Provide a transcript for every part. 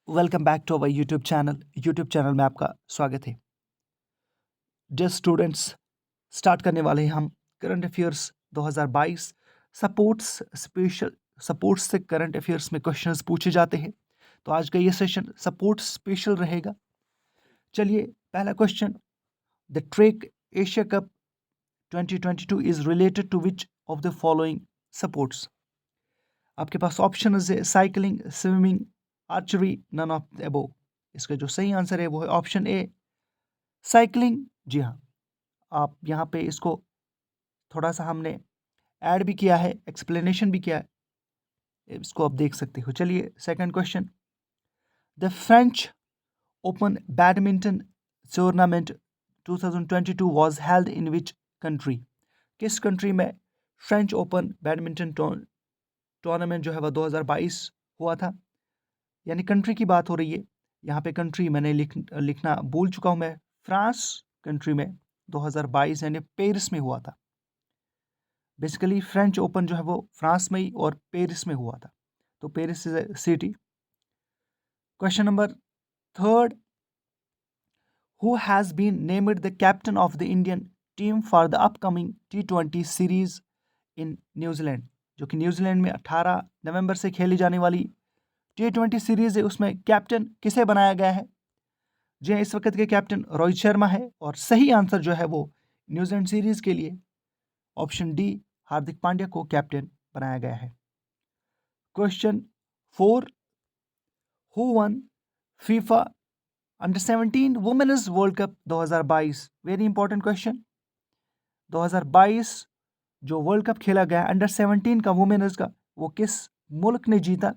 Welcome back to our YouTube channel में आपका स्वागत है। डियर स्टूडेंट्स, स्टार्ट करने वाले हैं हम करंट अफेयर्स 2022। सपोर्ट्स से करंट अफेयर्स में क्वेश्चंस पूछे जाते हैं, तो आज का ये सेशन सपोर्ट्स स्पेशल रहेगा। चलिए, पहला question, the track Asia cup 2022 is related to which of the following sports. आपके पास ऑप्शन है cycling, swimming, archery, none of the above. इसका जो सही आंसर है वो है ऑप्शन ए, साइकिलिंग। जी हाँ, आप यहाँ पे इसको थोड़ा सा हमने ऐड भी किया है, एक्सप्लेनेशन भी किया है, इसको आप देख सकते हो। चलिए, second question, the French open badminton tournament 2022 was held in which country. किस कंट्री में फ्रेंच ओपन बैडमिंटन टूर्नामेंट जो है वह 2022 हुआ था, यानी कंट्री की बात हो रही है। यहाँ पे कंट्री मैंने लिखना भूल चुका हूँ मैं। फ्रांस कंट्री में 2022 यानी पेरिस में हुआ था। बेसिकली फ्रेंच ओपन जो है वो फ्रांस में ही और पेरिस में हुआ था, तो Paris is a city. Question number third, who has been named the captain of the Indian team for the upcoming T20 series in New Zealand. जो कि न्यूजीलैंड में 18 नवंबर से खेली जाने वाली T20 सीरीज है, उसमें कैप्टन किसे बनाया गया है। जी हाँ, इस वक्त के कैप्टन रोहित शर्मा है, और सही आंसर जो है वो न्यूजीलैंड सीरीज के लिए ऑप्शन डी, हार्दिक पांड्या को कैप्टन बनाया गया है। Question 4, who won FIFA under 17 women's world cup 2022। Very important question. 2022 जो वर्ल्ड कप खेला गया अंडर 17 का वुमेन्स का, वो किस मुल्क ने जीता।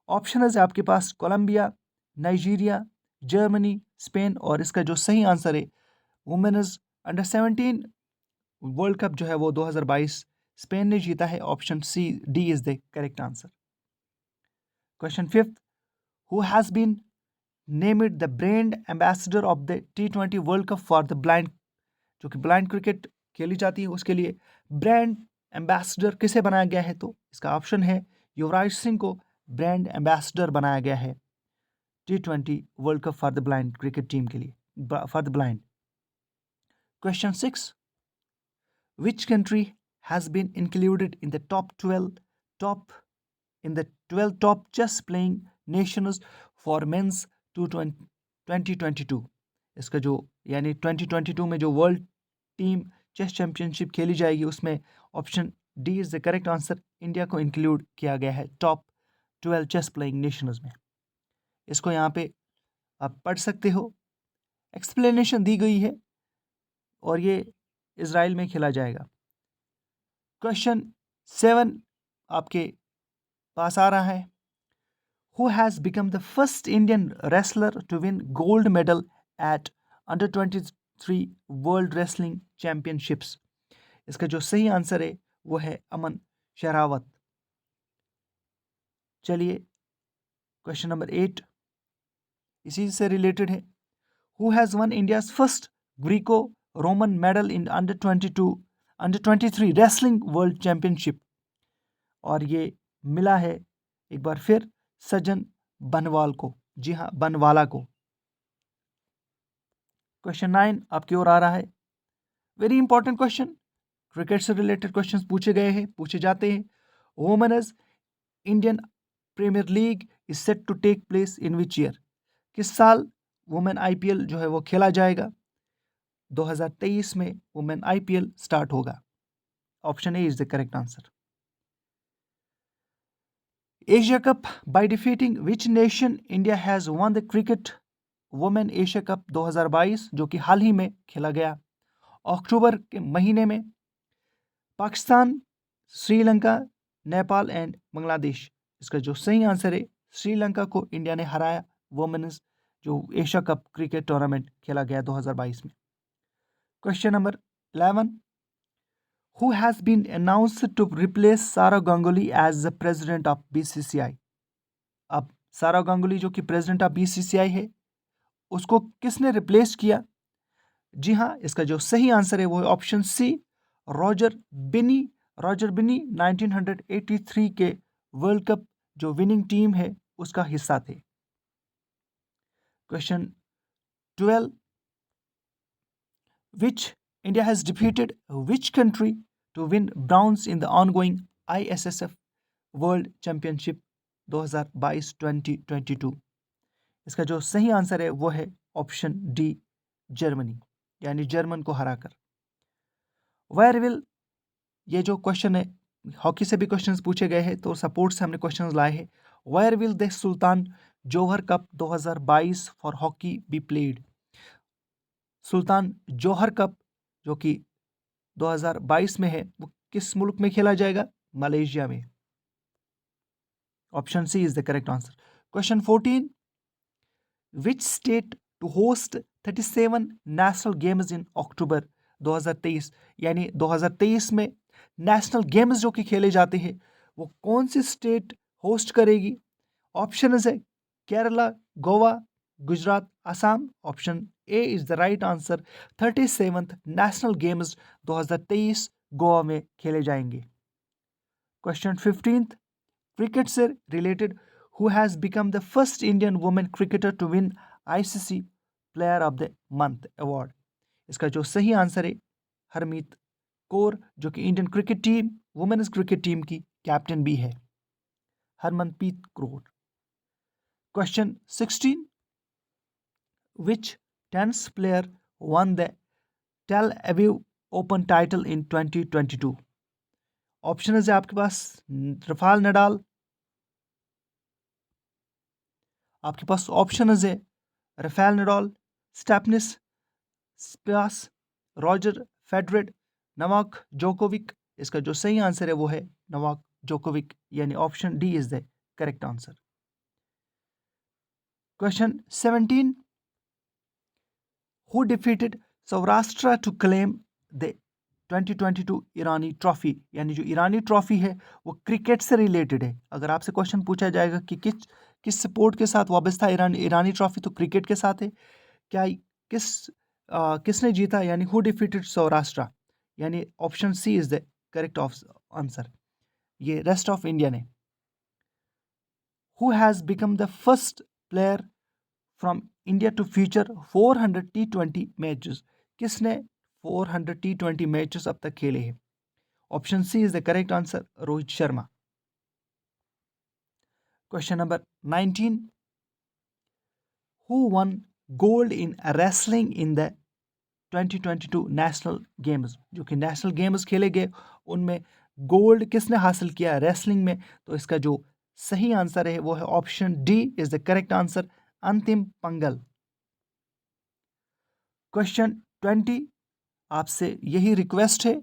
ऑप्शन है आपके पास कोलंबिया, नाइजीरिया, जर्मनी, स्पेन, और इसका जो सही आंसर है वुमेन्स अंडर 17 वर्ल्ड कप जो है वो 2022 स्पेन ने जीता है। Option C, D is the correct answer. Question 5, who has been named the brand ambassador of the T20 world cup for the blind. जो कि ब्लाइंड क्रिकेट खेली जाती है, उसके लिए ब्रांड एम्बेसडर किसे बनाया गया है, तो इसका ऑप्शन है युवराज सिंह को ब्रांड एम्बेसडर बनाया गया है T20 world cup for the blind cricket team के लिए, for the blind. Question 6, which country has been included in the top 12 top chess playing nations for men's to 2022। इसका जो यानी 2022 में जो वर्ल्ड टीम चेस चैंपियनशिप खेली जाएगी, उसमें option D is the correct answer. India को इंक्लूड किया गया है टॉप 12 चेस प्लेइंग नेशंस में। इसको यहाँ पे आप पढ़ सकते हो, एक्सप्लेनेशन दी गई है, और ये इजराइल में खेला जाएगा। क्वेश्चन 7 आपके पास आ रहा है, who has become the first Indian wrestler to win gold medal at under 23 world wrestling championships. इसका जो सही आंसर है वो है अमन शेरावत। चलिए, क्वेश्चन नंबर 8 इसी से रिलेटेड है, who has one India's first Greco Roman medal in under 23 wrestling world championship. और ये मिला है एक बार फिर सजन बनवाल को। जी हाँ, बनवाला को। क्वेश्चन 9 आपकी ओर आ रहा है, वेरी इंपॉर्टेंट क्वेश्चन, क्रिकेट से रिलेटेड क्वेश्चंस पूछे जाते हैं। Women's Indian premier league is set to take place in which year. किस साल वुमेन आईपीएल जो है वो खेला जाएगा। 2023 में वुमेन आईपीएल स्टार्ट होगा। Option A is the correct answer. Asia cup by defeating which nation India has one the cricket women Asia cup 2022, जो कि हाल ही में खेला गया अक्टूबर के महीने में। पाकिस्तान, श्रीलंका, नेपाल एंड बांग्लादेश। इसका जो सही आंसर है श्रीलंका को इंडिया ने हराया वुमेन्स जो एशिया कप क्रिकेट टूर्नामेंट खेला गया 2022 में। Question number 11, who has been announced to replace Sourav Ganguly as the president of BCCI. अब सौरव गांगुली जो कि प्रेसिडेंट ऑफ बीसीसीआई है, उसको किसने रिप्लेस किया। जी हाँ, इसका जो सही आंसर है वो है ऑप्शन सी, रॉजर बिनी। रॉजर बिनी 1983 के वर्ल्ड कप जो विनिंग टीम है उसका हिस्सा थे। Question 12, which India has defeated which country to win bronze in the ongoing ISSF World Championship 2022? इसका जो सही आंसर है वो है ऑप्शन डी, जर्मनी, यानी जर्मन को हराकर। वेयर विल, ये जो क्वेश्चन है हॉकी से भी क्वेश्चंस पूछे गए हैं, तो सपोर्ट से हमने क्वेश्चंस लाए हैं। Where will the Sultan Johor Cup 2022 for hockey be played? Sultan Johor Cup जो कि 2022 में है वो किस मुल्क में खेला जाएगा? मलेशिया में। Option C is the correct answer. Question 14, which state to host 37 national games in October 2023? यानी 2023 में नेशनल गेम्स जो कि खेले जाते हैं वो कौन सी स्टेट होस्ट करेगी? ऑप्शन है Kerala, Goa, Gujarat, Assam. Option A is the right answer. 37th national games 2023 Goa में खेले जाएंगे। क्वेश्चन 15, क्रिकेट से related, who has become the first Indian women cricketer to win ICC player of the month award? इसका जो सही answer है हरमीत कौर, जो कि Indian cricket team, women's cricket team की कैप्टन भी है, Harmanpreet Kaur. Question 16, which tennis player won the Tel Aviv Open title in 2022? Option है आपके पास रफाल नडाल, आपके पास ऑप्शन है Rafael Nadal, Stefanos Tsitsipas, Roger Federer, Novak Djokovic. इसका जो सही आंसर है वो है नोवाक जोकोविक, यानी option D is the correct answer. Question 17, who defeated Saurashtra to claim the 2022 Irani trophy? यानी जो ईरानी ट्रॉफी है वो क्रिकेट से रिलेटेड है। अगर आपसे क्वेश्चन पूछा जाएगा कि किस स्पोर्ट के साथ वाबस्ता ईरानी ट्रॉफी, तो क्रिकेट के साथ है। क्या किसने जीता? यानी हु डिफीटेड सौराष्ट्र, यानी option C is the correct answer, ये रेस्ट ऑफ इंडिया ने। Who has become the first player from India to feature 400 T20 matches? किसने 400 T20 मैचेस अब तक खेले हैं? Option C is the correct answer, Rohit Sharma. Question number 19, who won gold in wrestling in the 2022 national games? जो कि national games खेले गए उनमें गोल्ड किसने हासिल किया रेसलिंग में? तो इसका जो सही आंसर है वो है option D is the correct answer, अंतिम पंगल। क्वेश्चन 20, आपसे यही रिक्वेस्ट है,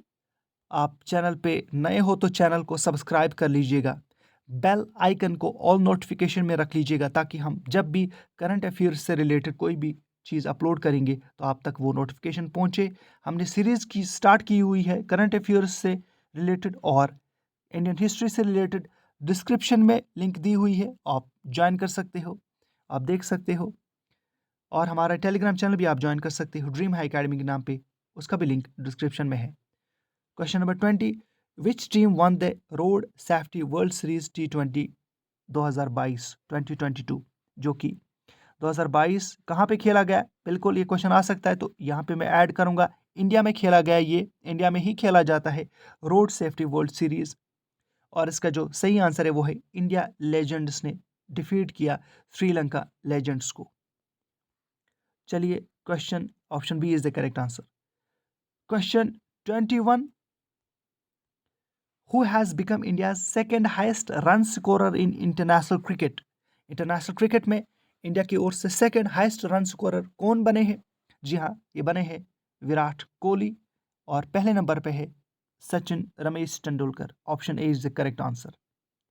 आप चैनल पे नए हो तो चैनल को सब्सक्राइब कर लीजिएगा, बेल आइकन को ऑल नोटिफिकेशन में रख लीजिएगा, ताकि हम जब भी करंट अफेयर्स से रिलेटेड कोई भी चीज़ अपलोड करेंगे तो आप तक वो नोटिफिकेशन पहुंचे। हमने सीरीज़ की स्टार्ट की हुई है करंट अफेयर्स से रिलेटेड और इंडियन हिस्ट्री से रिलेटेड। डिस्क्रिप्शन में लिंक दी हुई है, आप ज्वाइन कर सकते हो, आप देख सकते हो। और हमारा टेलीग्राम चैनल भी आप ज्वाइन कर सकते हो ड्रीम हाई अकेडमी के नाम पे, उसका भी लिंक डिस्क्रिप्शन में है। Question number 20, which team one the road safety world series T20 2022, जो कि 2022 कहाँ पे खेला गया? बिल्कुल ये क्वेश्चन आ सकता है, तो यहाँ पे मैं ऐड करूँगा इंडिया में खेला गया, ये इंडिया में ही खेला जाता है रोड सेफ्टी वर्ल्ड सीरीज। और इसका जो सही आंसर है वो है इंडिया लेजेंड्स ने डिफीट किया श्रीलंका लेजेंड्स को। चलिए question option B is the correct answer. Question 21, who has become India second highest run scorer in international cricket? International cricket में इंडिया की ओर से सेकेंड हाइस्ट रन स्कोरर कौन बने हैं? जी हाँ, ये बने हैं विराट कोहली, और पहले नंबर पे है Sachin Ramesh Tendulkar. Option A is the correct answer,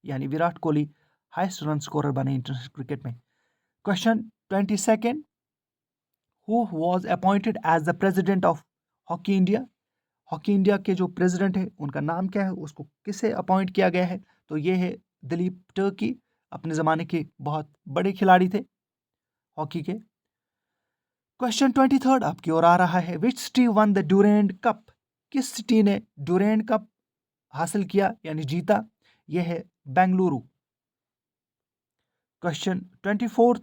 यानी Virat Kohli highest run scorer बने इंटरनेशनल क्रिकेट में। Question 22, who was appointed as the president of hockey India? Hockey India के जो प्रेसिडेंट है उनका नाम क्या है, उसको किसे अपॉइंट किया गया है? तो ये है दिलीप टर्की, अपने ज़माने के बहुत बड़े खिलाड़ी थे हॉकी के। क्वेश्चन 23 आपकी ओर आ रहा है, which city won the Durand cup? किस सिटी ने ड्यूरेंट कप हासिल किया यानी जीता? यह है Bengaluru. Question 24,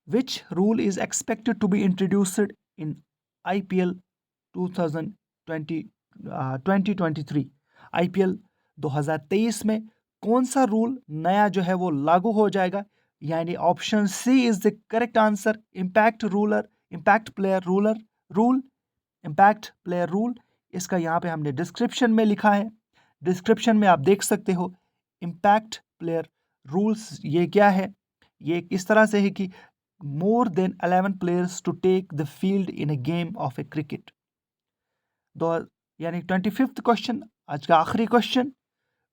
Which rule is expected to be introduced in IPL 2020 2023? IPL 2023 में कौन सा रूल नया जो है वो लागू हो जाएगा? यानी option C is the correct answer, impact player rule. इसका यहाँ पे हमने डिस्क्रिप्शन में लिखा है, डिस्क्रिप्शन में आप देख सकते हो। इम्पैक्ट प्लेयर रूल्स ये क्या है? ये इस तरह से है कि more than 11 players to take the field in a game of a cricket। यानी 25th क्वेश्चन, आज का आखिरी question,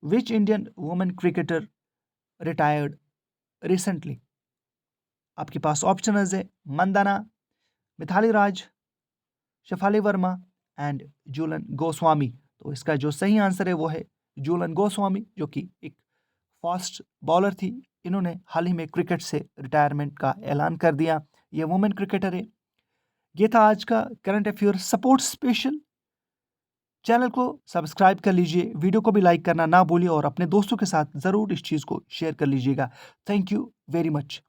which Indian women cricketer retired recently? आपके पास ऑप्शंस है मंदाना, मिथाली राज, शेफाली वर्मा एंड झूलन गोस्वामी। तो इसका जो सही आंसर है वो है झूलन गोस्वामी, जो कि एक फास्ट बॉलर थी। इन्होंने हाल ही में क्रिकेट से रिटायरमेंट का ऐलान कर दिया। ये वुमेन क्रिकेटर है। ये था आज का current affair support special. Channel को सब्सक्राइब कर लीजिए, वीडियो को भी लाइक करना ना भूलिए और अपने दोस्तों के साथ ज़रूर इस चीज़ को शेयर कर लीजिएगा। Thank you very much.